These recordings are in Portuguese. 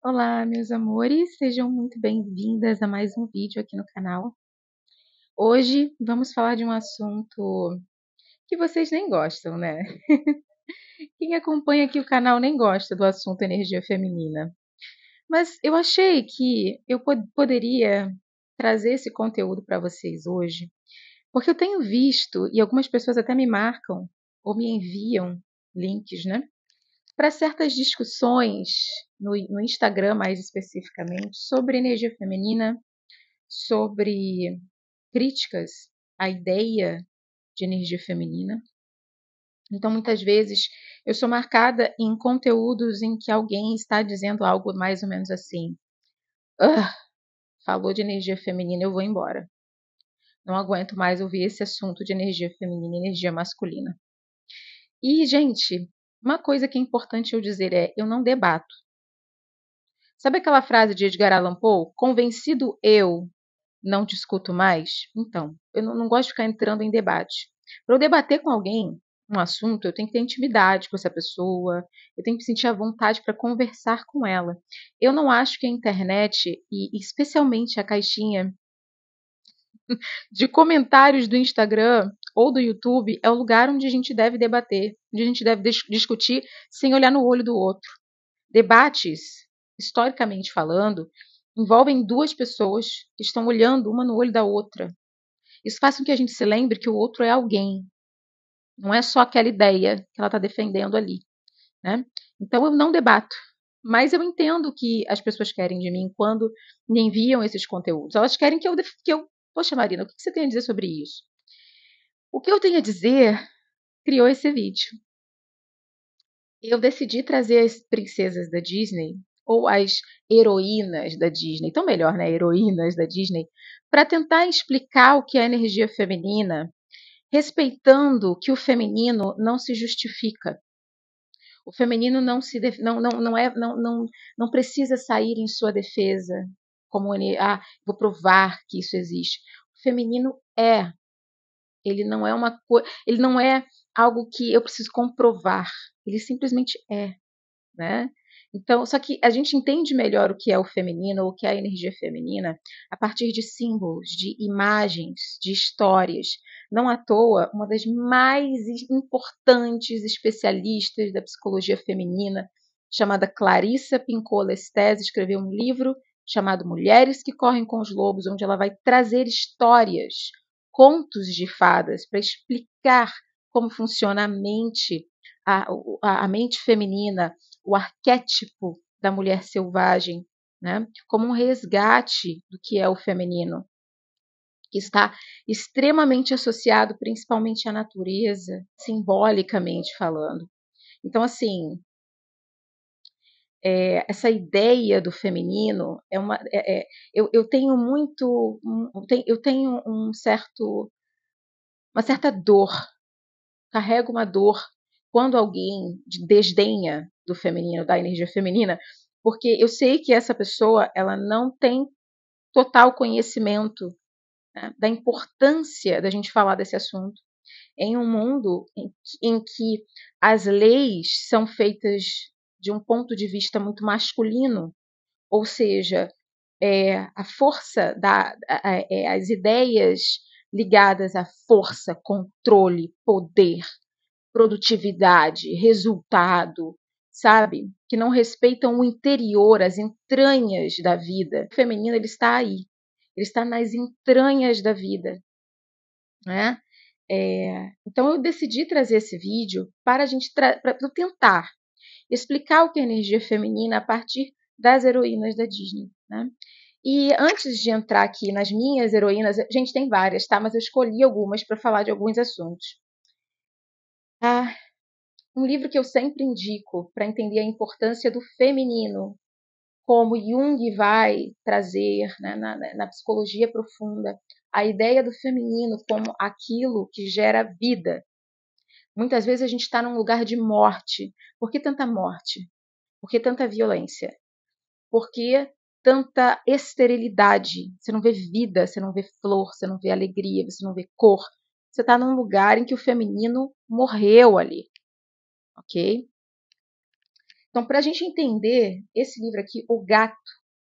Olá, meus amores, sejam muito bem-vindas a mais um vídeo aqui no canal. Hoje vamos falar de um assunto que vocês nem gostam, né? Quem acompanha aqui o canal nem gosta do assunto energia feminina. Mas eu achei que eu poderia trazer esse conteúdo para vocês hoje, porque eu tenho visto, e algumas pessoas até me marcam ou me enviam links, né? Para certas discussões no Instagram, mais especificamente, sobre energia feminina, sobre críticas à ideia de energia feminina. Então, muitas vezes, eu sou marcada em conteúdos em que alguém está dizendo algo mais ou menos assim: falou de energia feminina, eu vou embora. Não aguento mais ouvir esse assunto de energia feminina e energia masculina. E, gente, uma coisa que é importante eu dizer é: eu não debato. Sabe aquela frase de Edgar Allan Poe? Convencido eu, não discuto mais? Então, eu não gosto de ficar entrando em debate. Para eu debater com alguém um assunto, eu tenho que ter intimidade com essa pessoa, eu tenho que sentir a vontade para conversar com ela. Eu não acho que a internet, e especialmente a caixinha de comentários do Instagram ou do YouTube, é o lugar onde a gente deve debater, onde a gente deve discutir sem olhar no olho do outro. Debates, historicamente falando, envolvem duas pessoas que estão olhando uma no olho da outra. Isso faz com que a gente se lembre que o outro é alguém, não é só aquela ideia que ela está defendendo ali, né? Então eu não debato, mas eu entendo que as pessoas querem de mim quando me enviam esses conteúdos. Elas querem que eu poxa, Marina, o que você tem a dizer sobre isso? O que eu tenho a dizer criou esse vídeo. Eu decidi trazer as princesas da Disney, ou as heroínas da Disney, então melhor, né? Heroínas da Disney, para tentar explicar o que é energia feminina, respeitando que o feminino não se justifica. O feminino não precisa sair em sua defesa, como vou provar que isso existe. O feminino é, ele não é ele não é algo que eu preciso comprovar, ele simplesmente é, né? Então, só que a gente entende melhor o que é o feminino, ou o que é a energia feminina, a partir de símbolos, de imagens, de histórias. Não à toa, uma das mais importantes especialistas da psicologia feminina, chamada Clarissa Pinkola Estés, escreveu um livro chamado Mulheres que Correm com os Lobos, onde ela vai trazer histórias, contos de fadas, para explicar como funciona a mente feminina, o arquétipo da mulher selvagem, né? Como um resgate do que é o feminino, que está extremamente associado principalmente à natureza, simbolicamente falando. Então, assim, essa ideia do feminino é uma. Eu tenho muito. Eu tenho uma certa dor, carrego uma dor quando alguém desdenha do feminino, da energia feminina, porque eu sei que essa pessoa ela não tem total conhecimento, né, da importância da gente falar desse assunto em um mundo em que as leis são feitas de um ponto de vista muito masculino, ou seja, a força as ideias ligadas à força, controle, poder, produtividade, resultado, sabe? Que não respeitam o interior, as entranhas da vida. O feminino ele está aí, ele está nas entranhas da vida, né? Então eu decidi trazer esse vídeo para a gente para tentar explicar o que é energia feminina a partir das heroínas da Disney, né? E antes de entrar aqui nas minhas heroínas, a gente tem várias, tá? Mas eu escolhi algumas para falar de alguns assuntos. Ah, um livro que eu sempre indico para entender a importância do feminino, como Jung vai trazer, né, na psicologia profunda, a ideia do feminino como aquilo que gera vida. Muitas vezes a gente está num lugar de morte. Por que tanta morte? Por que tanta violência? Por que tanta esterilidade? Você não vê vida, você não vê flor, você não vê alegria, você não vê cor. Você está num lugar em que o feminino morreu ali, ok? Então, para a gente entender esse livro aqui, O Gato,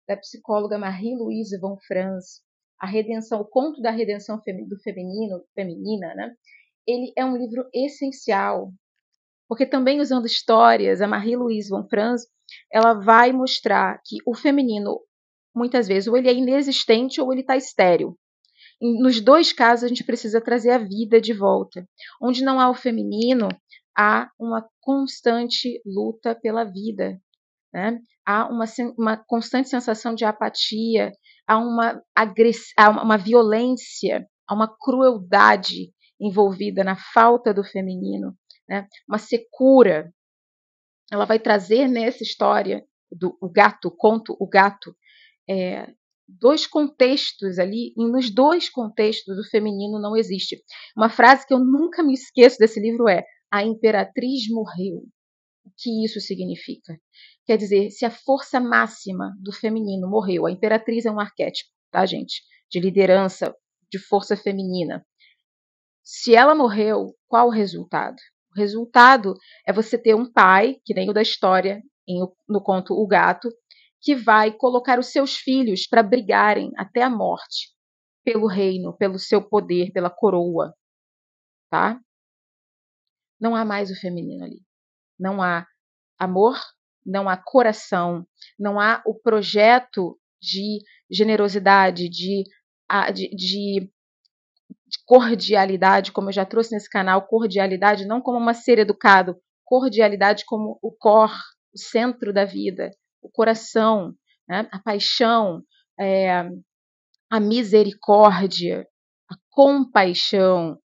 da psicóloga Marie-Louise von Franz, a redenção, o conto da redenção do feminino, feminina, né? Ele é um livro essencial, porque também usando histórias, a Marie-Louise von Franz, ela vai mostrar que o feminino, muitas vezes, ou ele é inexistente ou ele está estéril. Nos dois casos, a gente precisa trazer a vida de volta. Onde não há o feminino, há uma constante luta pela vida, né? Há uma constante sensação de apatia, há uma violência, há uma crueldade envolvida na falta do feminino, né? Uma secura. Ela vai trazer nessa história do o gato, conto O Gato, dois contextos ali, e nos dois contextos o feminino não existe. Uma frase que eu nunca me esqueço desse livro é: a imperatriz morreu. O que isso significa? Quer dizer, se a força máxima do feminino morreu, a imperatriz é um arquétipo, tá, gente? De liderança, de força feminina. Se ela morreu, qual o resultado? O resultado é você ter um pai, que nem o da história, no conto O Gato, que vai colocar os seus filhos para brigarem até a morte pelo reino, pelo seu poder, pela coroa, tá? Não há mais o feminino ali. Não há amor, não há coração, não há o projeto de generosidade, de cordialidade, como eu já trouxe nesse canal, cordialidade não como uma ser educado, cordialidade como o core, o centro da vida, o coração, né? A paixão, a misericórdia, a compaixão,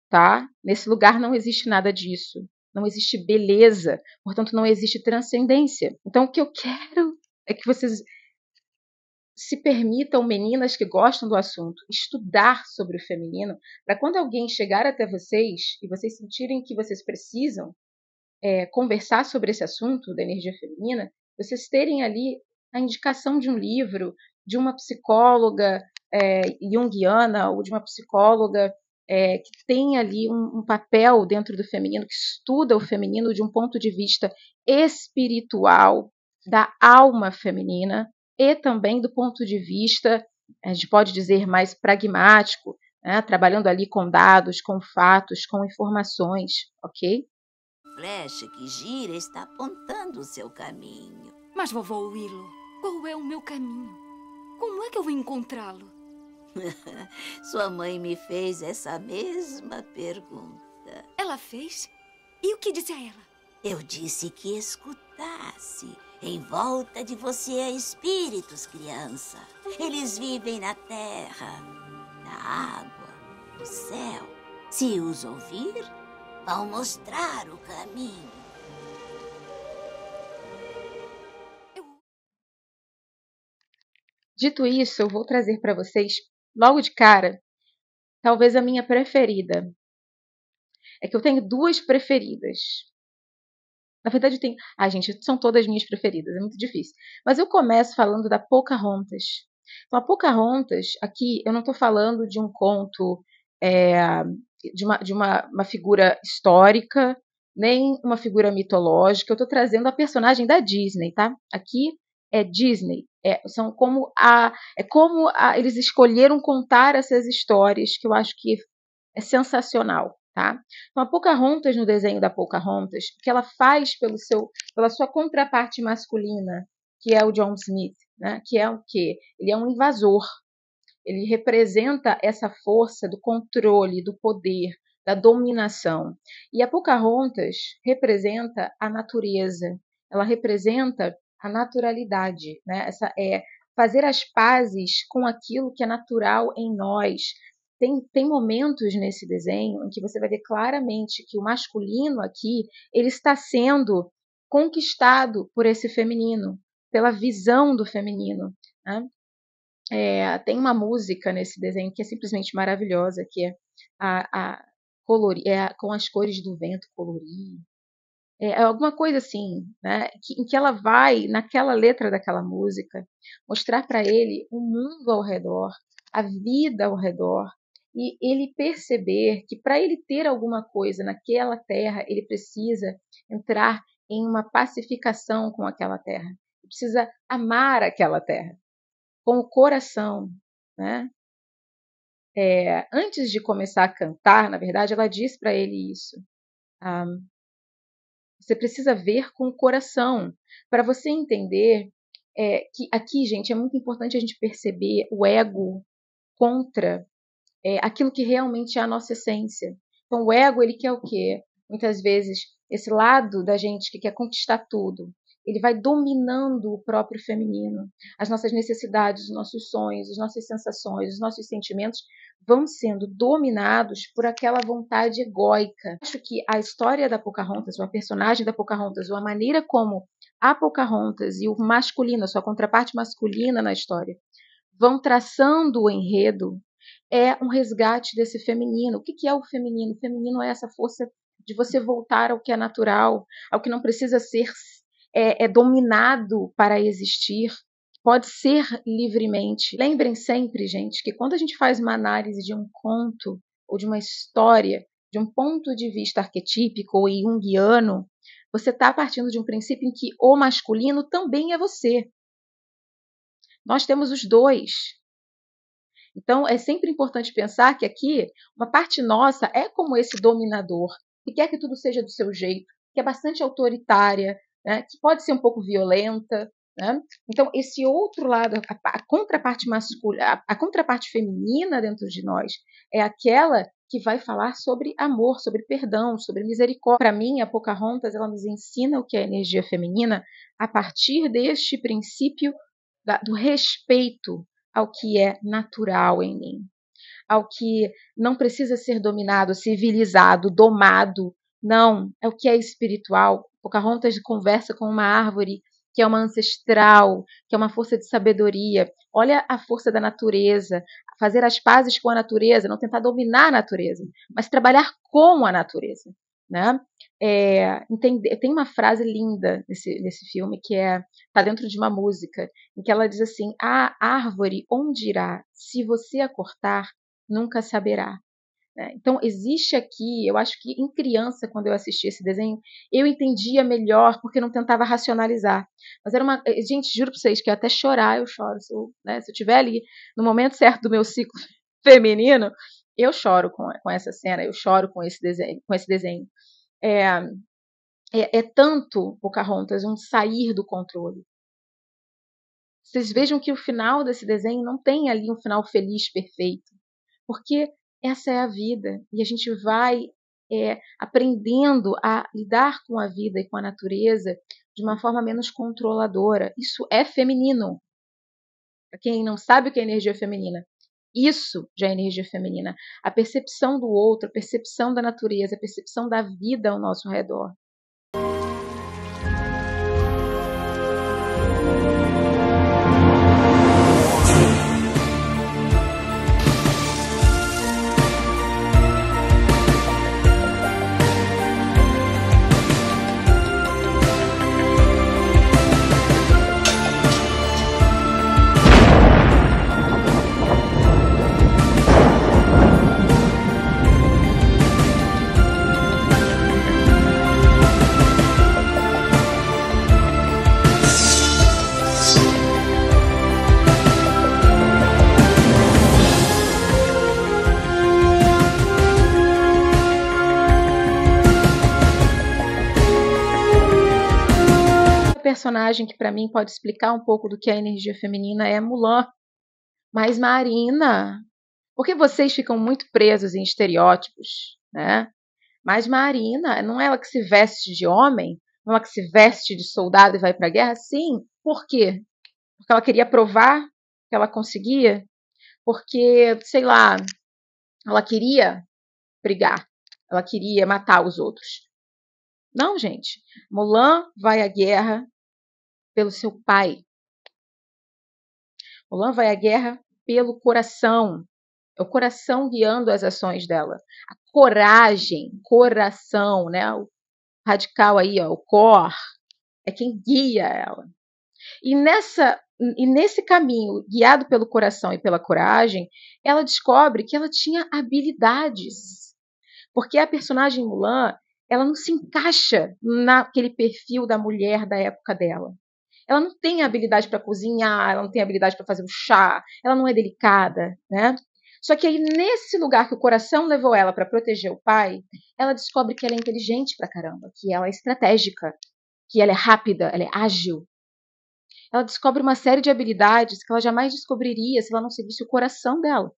tá? Nesse lugar não existe nada disso. Não existe beleza, portanto não existe transcendência. Então o que eu quero é que vocês se permitam, meninas que gostam do assunto, estudar sobre o feminino, para quando alguém chegar até vocês e vocês sentirem que vocês precisam conversar sobre esse assunto da energia feminina, vocês terem ali a indicação de um livro, de uma psicóloga junguiana ou de uma psicóloga que tem ali um papel dentro do feminino, que estuda o feminino de um ponto de vista espiritual, da alma feminina, e também do ponto de vista, a gente pode dizer, mais pragmático, né, trabalhando ali com dados, com fatos, com informações, ok? Flecha que gira está apontando o seu caminho. Mas, vovó Willow, qual é o meu caminho? Como é que eu vou encontrá-lo? Sua mãe me fez essa mesma pergunta. Ela fez? E o que disse a ela? Eu disse que escutasse. Em volta de você há espíritos, criança. Eles vivem na terra, na água, no céu. Se os ouvir, vão mostrar o caminho. Dito isso, eu vou trazer para vocês, logo de cara, talvez a minha preferida. É que eu tenho duas preferidas. Na verdade, eu tenho. Ai, gente, são todas minhas preferidas, é muito difícil. Mas eu começo falando da Pocahontas. Então, a Pocahontas, aqui, eu não estou falando de um conto, de uma figura histórica, nem uma figura mitológica. Eu estou trazendo a personagem da Disney, tá? Aqui é Disney. Eles escolheram contar essas histórias que eu acho que é sensacional. Tá? Então, a Pocahontas, no desenho da Pocahontas, que ela faz pela sua contraparte masculina, que é o John Smith, né? Que é o quê? Ele é um invasor. Ele representa essa força do controle, do poder, da dominação. E a Pocahontas representa a natureza. Ela representa a naturalidade, né? Essa é fazer as pazes com aquilo que é natural em nós. Tem momentos nesse desenho em que você vai ver claramente que o masculino aqui ele está sendo conquistado por esse feminino, pela visão do feminino. Né? Tem uma música nesse desenho que é simplesmente maravilhosa, que é com as cores do vento colorir. É alguma coisa assim, né? Em que ela vai, naquela letra daquela música, mostrar para ele o mundo ao redor, a vida ao redor, e ele perceber que para ele ter alguma coisa naquela terra, ele precisa entrar em uma pacificação com aquela terra. Precisa amar aquela terra com o coração, né? Antes de começar a cantar, na verdade, ela diz para ele isso. Você precisa ver com o coração, para você entender que aqui, gente, é muito importante a gente perceber o ego contra aquilo que realmente é a nossa essência. Então, o ego, ele quer o quê? Muitas vezes, esse lado da gente que quer conquistar tudo, ele vai dominando o próprio feminino. As nossas necessidades, os nossos sonhos, as nossas sensações, os nossos sentimentos vão sendo dominados por aquela vontade egóica. Acho que a história da Pocahontas, ou a personagem da Pocahontas, ou a maneira como a Pocahontas e o masculino, a sua contraparte masculina na história, vão traçando o enredo, é um resgate desse feminino. O que é o feminino? O feminino é essa força de você voltar ao que é natural, ao que não precisa ser dominado para existir, pode ser livremente. Lembrem sempre, gente, que quando a gente faz uma análise de um conto ou de uma história, de um ponto de vista arquetípico ou junguiano, você está partindo de um princípio em que o masculino também é você. Nós temos os dois. Então, é sempre importante pensar que aqui, uma parte nossa é como esse dominador, que quer que tudo seja do seu jeito, que é bastante autoritária, né, que pode ser um pouco violenta. Né? Então, esse outro lado, a contraparte masculina, a contraparte feminina dentro de nós, é aquela que vai falar sobre amor, sobre perdão, sobre misericórdia. Para mim, a Pocahontas, ela nos ensina o que é a energia feminina a partir deste princípio do respeito ao que é natural em mim, ao que não precisa ser dominado, civilizado, domado. Não, é o que é espiritual. Pocahontas conversa com uma árvore que é uma ancestral, que é uma força de sabedoria. Olha a força da natureza, fazer as pazes com a natureza, não tentar dominar a natureza, mas trabalhar com a natureza. Né? Tem uma frase linda nesse filme que está dentro de uma música, em que ela diz assim: a árvore onde irá, se você a cortar, nunca saberá. Então, existe aqui, eu acho que em criança, quando eu assisti esse desenho, eu entendia melhor, porque não tentava racionalizar. Mas era uma. Gente, juro para vocês que até chorar eu choro. Se eu estiver ali no momento certo do meu ciclo feminino, eu choro com essa cena, eu choro com esse desenho. É tanto, Pocahontas, um sair do controle. Vocês vejam que o final desse desenho não tem ali um final feliz, perfeito. Porque essa é a vida. E a gente vai aprendendo a lidar com a vida e com a natureza de uma forma menos controladora. Isso é feminino. Para quem não sabe o que é energia feminina, isso já é energia feminina. A percepção do outro, a percepção da natureza, a percepção da vida ao nosso redor. Personagem que para mim pode explicar um pouco do que é a energia feminina é Mulan. Mas Marina, porque vocês ficam muito presos em estereótipos, né? Mas Marina, não é ela que se veste de homem, não é ela que se veste de soldado e vai para a guerra? Sim. Por quê? Porque ela queria provar que ela conseguia? Porque, sei lá, ela queria brigar, ela queria matar os outros. Não, gente. Mulan vai à guerra pelo seu pai. Mulan vai à guerra pelo coração. É o coração guiando as ações dela. A coragem, coração, né? O radical aí, ó, o cor, é quem guia ela. E nesse caminho, guiado pelo coração e pela coragem, ela descobre que ela tinha habilidades. Porque a personagem Mulan, ela não se encaixa naquele perfil da mulher da época dela. Ela não tem habilidade para cozinhar, ela não tem habilidade para fazer um chá, ela não é delicada, né? Só que aí, nesse lugar que o coração levou ela para proteger o pai, ela descobre que ela é inteligente pra caramba, que ela é estratégica, que ela é rápida, ela é ágil. Ela descobre uma série de habilidades que ela jamais descobriria se ela não seguisse o coração dela.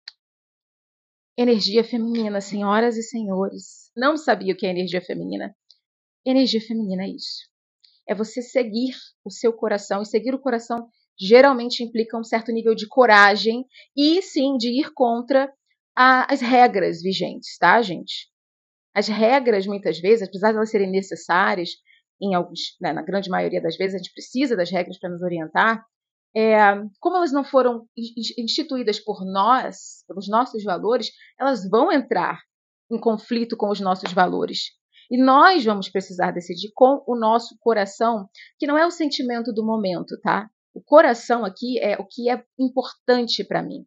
Energia feminina, senhoras e senhores. Não sabia o que é energia feminina? Energia feminina é isso. É você seguir o seu coração. E seguir o coração geralmente implica um certo nível de coragem e, sim, de ir contra as regras vigentes, tá, gente? As regras, muitas vezes, apesar de elas serem necessárias, em alguns, né, na grande maioria das vezes, a gente precisa das regras para nos orientar, como elas não foram instituídas por nós, pelos nossos valores, elas vão entrar em conflito com os nossos valores. E nós vamos precisar decidir com o nosso coração, que não é o sentimento do momento, tá? O coração aqui é o que é importante para mim.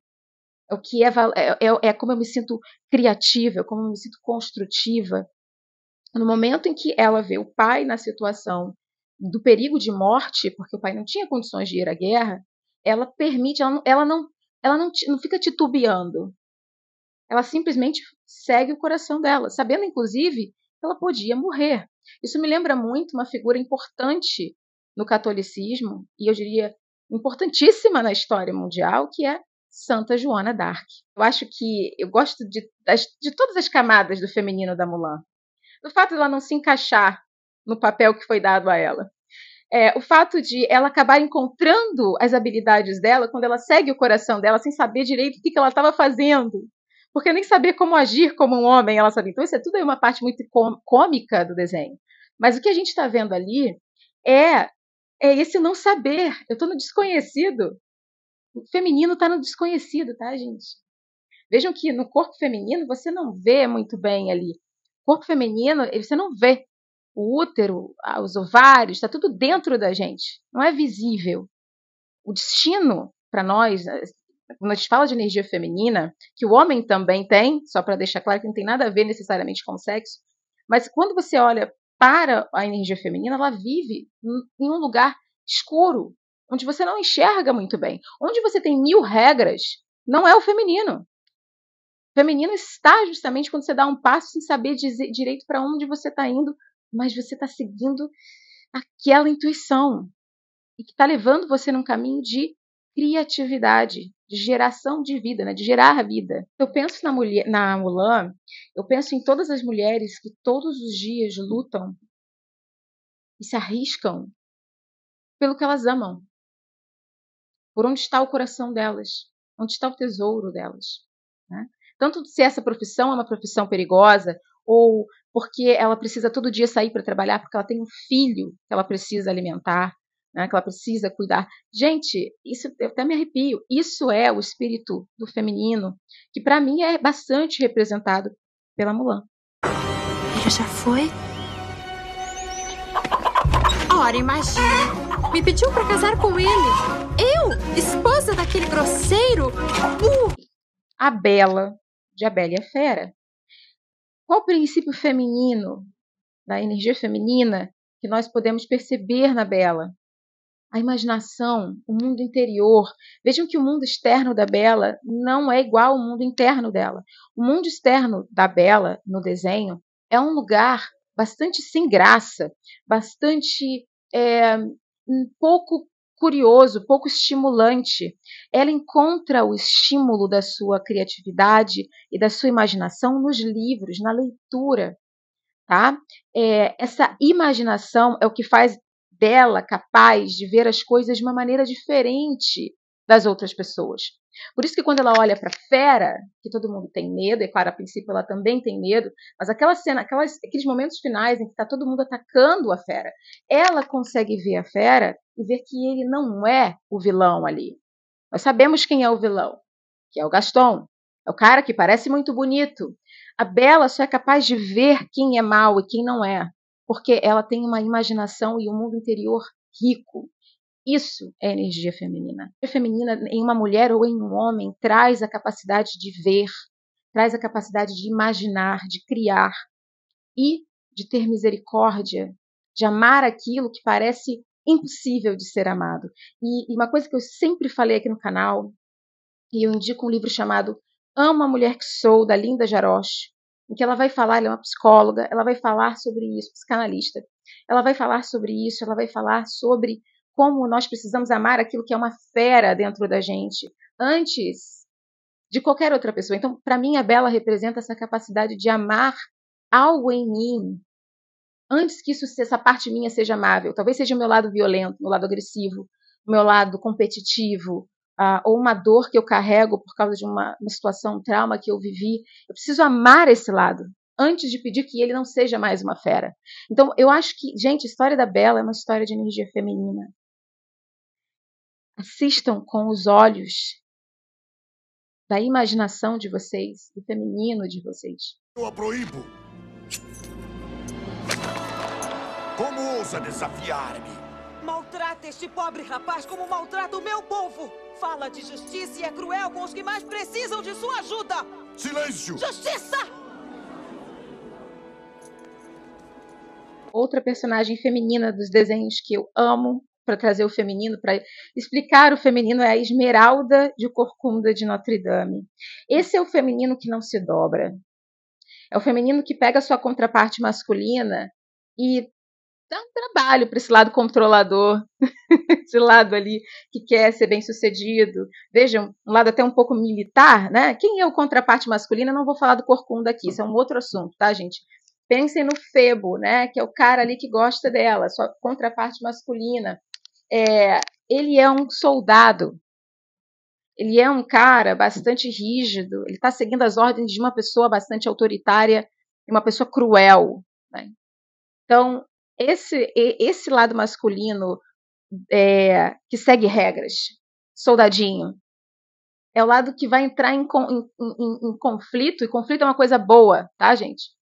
É o que é como eu me sinto criativa, como eu me sinto construtiva. No momento em que ela vê o pai na situação do perigo de morte, porque o pai não tinha condições de ir à guerra, ela permite, não fica titubeando. Ela simplesmente segue o coração dela, sabendo, inclusive, que ela podia morrer. Isso me lembra muito uma figura importante no catolicismo, e eu diria importantíssima na história mundial, que é Santa Joana d'Arc. Eu gosto de todas as camadas do feminino da Mulan. Do fato de ela não se encaixar no papel que foi dado a ela. O fato de ela acabar encontrando as habilidades dela quando ela segue o coração dela sem saber direito o que ela estava fazendo. Porque nem saber como agir como um homem ela sabia. Então isso é tudo uma parte muito cômica do desenho. Mas o que a gente está vendo ali é esse não saber. Eu estou no desconhecido. O feminino está no desconhecido, tá, gente? Vejam que no corpo feminino você não vê muito bem ali. O corpo feminino, você não vê. O útero, os ovários, está tudo dentro da gente. Não é visível. O destino, para nós, quando a gente fala de energia feminina, que o homem também tem, só para deixar claro que não tem nada a ver necessariamente com o sexo, mas quando você olha para a energia feminina, ela vive em um lugar escuro, onde você não enxerga muito bem. Onde você tem 1000 regras, não é o feminino. O feminino está justamente quando você dá um passo sem saber dizer direito para onde você está indo, mas você está seguindo aquela intuição e que está levando você num caminho de criatividade, de geração de vida, né? De gerar vida. Eu penso na Mulan, eu penso em todas as mulheres que todos os dias lutam e se arriscam pelo que elas amam, por onde está o coração delas, onde está o tesouro delas, né? Tanto se essa profissão é uma profissão perigosa, ou porque ela precisa todo dia sair para trabalhar, porque ela tem um filho que ela precisa alimentar, né, que ela precisa cuidar. Gente, isso eu até me arrepio. Isso é o espírito do feminino, que para mim é bastante representado pela Mulan. Ele já foi? Ora, imagina. Me pediu para casar com ele. Eu, esposa daquele grosseiro. A Bela, de A Bela e a Fera. Qual o princípio feminino, da energia feminina, que nós podemos perceber na Bela? A imaginação, o mundo interior. Vejam que o mundo externo da Bela não é igual ao mundo interno dela. O mundo externo da Bela, no desenho, é um lugar bastante sem graça, bastante um pouco curioso, pouco estimulante. Ela encontra o estímulo da sua criatividade e da sua imaginação nos livros, na leitura. Tá? Essa imaginação é o que faz dela capaz de ver as coisas de uma maneira diferente das outras pessoas. Por isso que quando ela olha para a fera, que todo mundo tem medo, e claro, a princípio ela também tem medo, mas aquela cena, aqueles momentos finais em que está todo mundo atacando a fera, ela consegue ver a fera e ver que ele não é o vilão ali. Nós sabemos quem é o vilão, que é o Gaston. É o cara que parece muito bonito. A Bela só é capaz de ver quem é mau e quem não é, porque ela tem uma imaginação e um mundo interior rico. Isso é energia feminina. A energia feminina em uma mulher ou em um homem traz a capacidade de ver, traz a capacidade de imaginar, de criar e de ter misericórdia, de amar aquilo que parece impossível de ser amado. E uma coisa que eu sempre falei aqui no canal, e eu indico um livro chamado Amo a Mulher que Sou, da Linda Jarosz, em que ela vai falar, ela é uma psicóloga, ela vai falar sobre isso, psicanalista, ela vai falar sobre isso, ela vai falar sobre como nós precisamos amar aquilo que é uma fera dentro da gente, antes de qualquer outra pessoa. Então, para mim, a Bella representa essa capacidade de amar algo em mim, antes que essa parte minha seja amável. Talvez seja o meu lado violento, meu lado agressivo, o meu lado competitivo, ou uma dor que eu carrego por causa de uma situação, um trauma que eu vivi. Eu preciso amar esse lado, antes de pedir que ele não seja mais uma fera. Então, eu acho que, gente, a história da Bella é uma história de energia feminina. Assistam com os olhos da imaginação de vocês, do feminino de vocês. Eu a proíbo. Como ousa desafiar-me? Maltrata este pobre rapaz como maltrata o meu povo. Fala de justiça e é cruel com os que mais precisam de sua ajuda. Silêncio! Justiça! Outra personagem feminina dos desenhos que eu amo, para trazer o feminino, para explicar o feminino, é a Esmeralda de Corcunda de Notre Dame. Esse é o feminino que não se dobra. É o feminino que pega a sua contraparte masculina e dá um trabalho para esse lado controlador, esse lado ali que quer ser bem-sucedido. Vejam, um lado até um pouco militar, né? Quem é o contraparte masculina? Eu não vou falar do Corcunda aqui, isso é um outro assunto, tá, gente? Pensem no Febo, né? Que é o cara ali que gosta dela, sua contraparte masculina. Ele é um soldado, ele é um cara bastante rígido, ele está seguindo as ordens de uma pessoa bastante autoritária e uma pessoa cruel, né? Então, esse lado masculino que segue regras, soldadinho, é o lado que vai entrar em conflito, e conflito é uma coisa boa, tá, gente?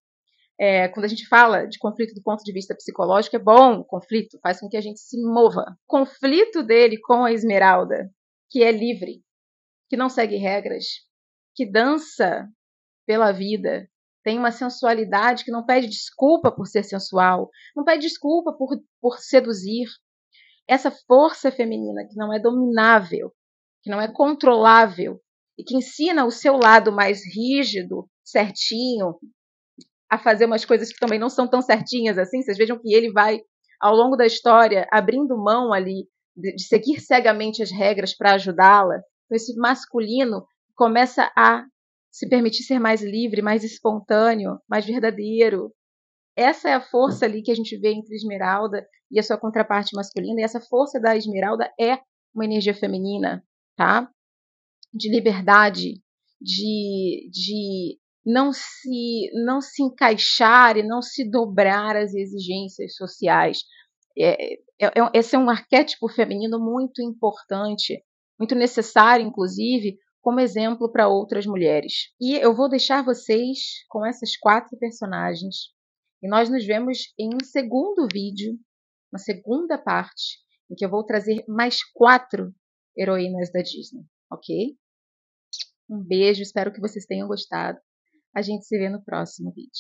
Quando a gente fala de conflito do ponto de vista psicológico, é bom o conflito, faz com que a gente se mova. O conflito dele com a Esmeralda, que é livre, que não segue regras, que dança pela vida, tem uma sensualidade que não pede desculpa por ser sensual, não pede desculpa por seduzir. Essa força feminina que não é dominável, que não é controlável, e que ensina o seu lado mais rígido, certinho, a fazer umas coisas que também não são tão certinhas assim. Vocês vejam que ele vai, ao longo da história, abrindo mão ali de seguir cegamente as regras para ajudá-la. Então, esse masculino começa a se permitir ser mais livre, mais espontâneo, mais verdadeiro. Essa é a força ali que a gente vê entre Esmeralda e a sua contraparte masculina. E essa força da Esmeralda é uma energia feminina, tá? De liberdade, de não se encaixar e não se dobrar às exigências sociais. Esse é um arquétipo feminino muito importante, muito necessário, inclusive, como exemplo para outras mulheres. E eu vou deixar vocês com essas 4 personagens. E nós nos vemos em um segundo vídeo, uma segunda parte, em que eu vou trazer mais 4 heroínas da Disney, ok? Um beijo, espero que vocês tenham gostado. A gente se vê no próximo vídeo.